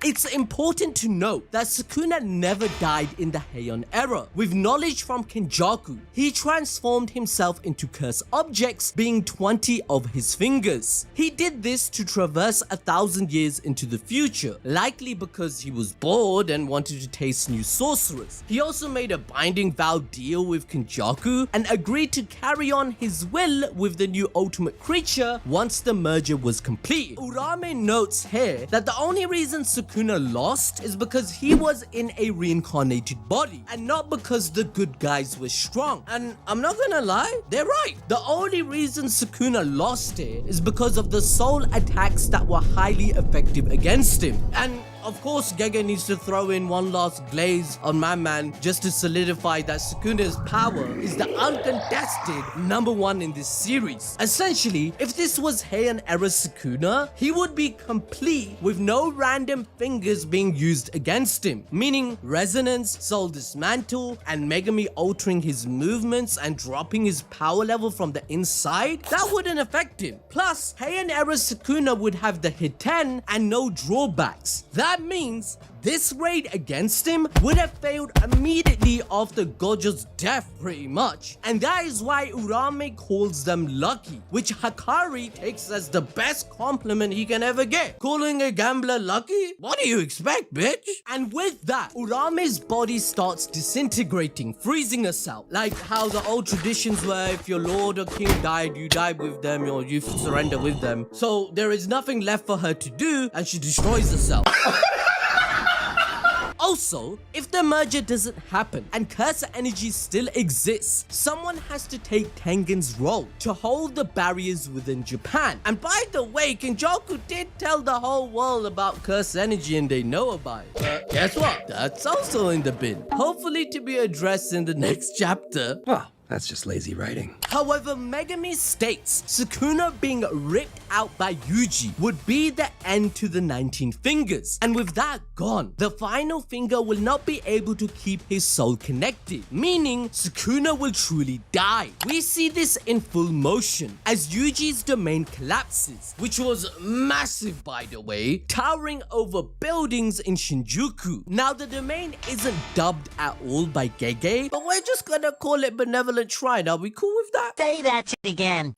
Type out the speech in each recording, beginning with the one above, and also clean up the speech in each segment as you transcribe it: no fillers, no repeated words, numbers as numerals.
It's important to note that Sukuna never died in the Heian era. With knowledge from Kenjaku, he transformed himself into cursed objects, being 20 of his fingers. He did this to traverse 1,000 years into the future, likely because he was bored and wanted to taste new sorcerers. He also made a binding vow deal with Kenjaku and agreed to carry on his will with the new ultimate creature once the merger was completed. Urame notes here that the only reason Sukuna lost is because he was in a reincarnated body and not because the good guys were strong. And I'm not gonna lie, they're right. The only reason Sukuna lost it is because of the soul attacks that were highly effective against him. And of course, Gege needs to throw in one last glaze on my man just to solidify that Sukuna's power is the uncontested #1 in this series. Essentially, if this was Heian era Sukuna, he would be complete with no random fingers being used against him, meaning resonance, soul dismantle, and Megami altering his movements and dropping his power level from the inside. That wouldn't affect him. Plus, Heian era Sukuna would have the Hiten and no drawbacks. That means this raid against him would have failed immediately after Gojo's death pretty much. And that is why Urame calls them lucky, which Hakari takes as the best compliment he can ever get. Calling a gambler lucky? What do you expect, bitch? And with that, Urame's body starts disintegrating, freezing us out. Like how the old traditions were, if your lord or king died, you died with them or you surrender with them. So there is nothing left for her to do and she destroys herself. Also, if the merger doesn't happen and cursor energy still exists, someone has to take Tengen's role to hold the barriers within Japan. And by the way, Kenjaku did tell the whole world about curse energy and they know about it. Guess what? That's also in the bin. Hopefully to be addressed in the next chapter. Well, that's just lazy writing. However, Megami states Sukuna being ripped out by Yuji would be the end to the 19 fingers. And with that gone, the final finger will not be able to keep his soul connected, meaning Sukuna will truly die. We see this in full motion as Yuji's domain collapses, which was massive by the way, towering over buildings in Shinjuku. Now the domain isn't dubbed at all by Gege, but we're just gonna call it Benevolent Shrine. Are we cool with that? Say that shit again.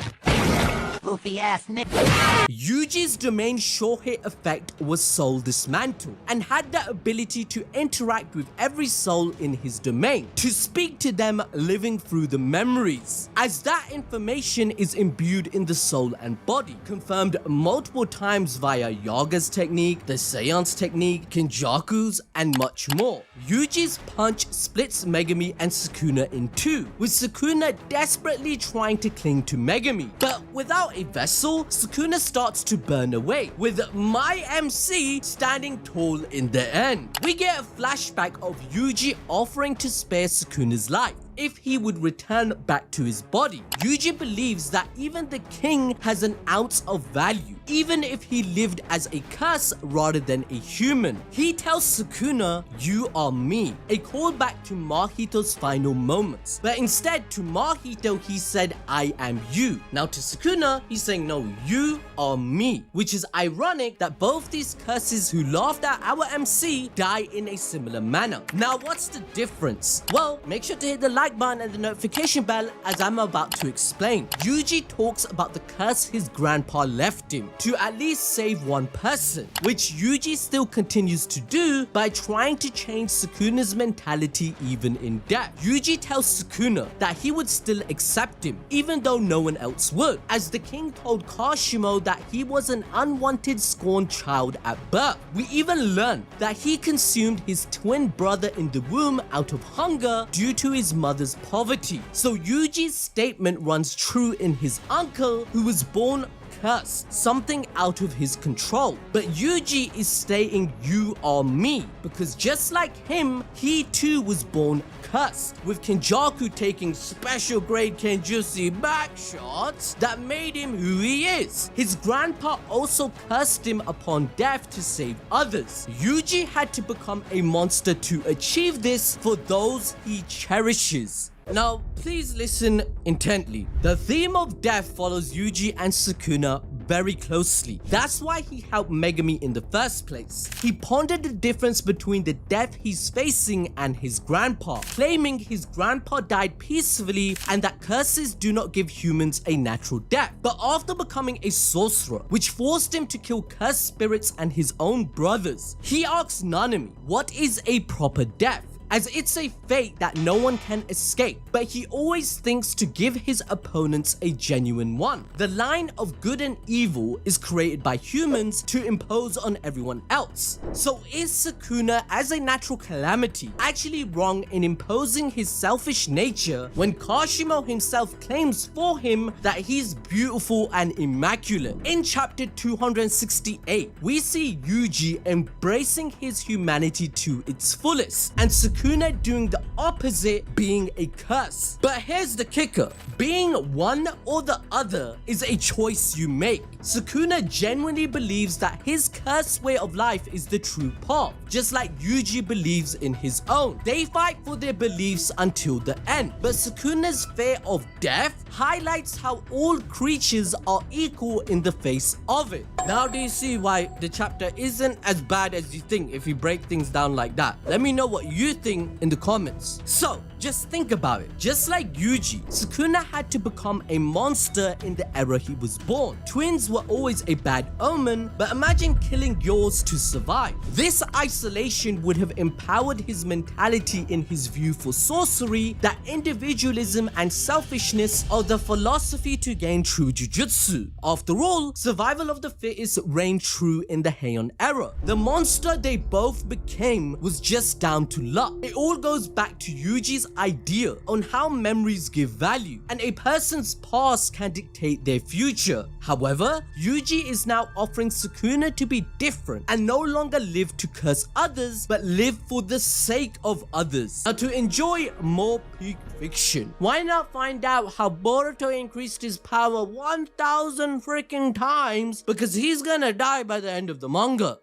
Goofy ass nigga. Yuji's domain sure hit effect was soul dismantle and had the ability to interact with every soul in his domain, to speak to them living through the memories, as that information is imbued in the soul and body, confirmed multiple times via Yaga's technique, the Seance technique, Kenjaku's, and much more. Yuji's punch splits Megami and Sukuna in two, with Sukuna desperately trying to cling to Megami, but without a vessel, Sukuna starts to burn away, with my MC standing tall in the end. We get a flashback of Yuji offering to spare Sukuna's life if he would return back to his body. Yuji believes that even the king has an ounce of value, even if he lived as a curse rather than a human. He tells Sukuna, "You are me," a callback to Mahito's final moments. But instead to Mahito he said, "I am you." Now to Sukuna, he's saying, "No, you are me," which is ironic that both these curses who laughed at our MC die in a similar manner. Now what's the difference? Well, make sure to hit the like button and the notification bell as I'm about to explain. Yuji talks about the curse his grandpa left him to at least save one person, which Yuji still continues to do by trying to change Sukuna's mentality even in death. Yuji tells Sukuna that he would still accept him even though no one else would, as the king told Kashimo that he was an unwanted scorned child at birth. We even learn that he consumed his twin brother in the womb out of hunger due to his mother's poverty. So Yuji's statement runs true in his uncle, who was born cursed, something out of his control. But Yuji is stating, "You are me," because just like him, he too was born cursed, with Kenjaku taking special grade Kenjutsu back shots that made him who he is. His grandpa also cursed him upon death to save others. Yuji had to become a monster to achieve this for those he cherishes. Now, please listen intently. The theme of death follows Yuji and Sukuna very closely. That's why he helped Megami in the first place. He pondered the difference between the death he's facing and his grandpa, claiming his grandpa died peacefully and that curses do not give humans a natural death. But after becoming a sorcerer, which forced him to kill cursed spirits and his own brothers, he asks Nanami, what is a proper death? As it's a fate that no one can escape, but he always thinks to give his opponents a genuine one. The line of good and evil is created by humans to impose on everyone else. So is Sukuna as a natural calamity actually wrong in imposing his selfish nature when Kashimo himself claims for him that he's beautiful and immaculate? In chapter 268, we see Yuji embracing his humanity to its fullest, and Sukuna doing the opposite, being a curse. But here's the kicker, being one or the other is a choice you make. Sukuna genuinely believes that his cursed way of life is the true path, just like Yuji believes in his own. They fight for their beliefs until the end, but Sukuna's fear of death highlights how all creatures are equal in the face of it. Now do you see why the chapter isn't as bad as you think if you break things down like that? Let me know what you think in the comments. So just think about it. Just like Yuji, Sukuna had to become a monster in the era he was born. Twins were always a bad omen, but imagine killing yours to survive. This isolation would have empowered his mentality in his view for sorcery, that individualism and selfishness are the philosophy to gain true jujutsu. After all, survival of the fittest reigned true in the Heian era. The monster they both became was just down to luck. It all goes back to Yuji's idea on how memories give value, and a person's past can dictate their future. However, Yuji is now offering Sukuna to be different and no longer live to curse others, but live for the sake of others. Now to enjoy more peak fiction, why not find out how Boruto increased his power 1000 freaking times, because he's gonna die by the end of the manga.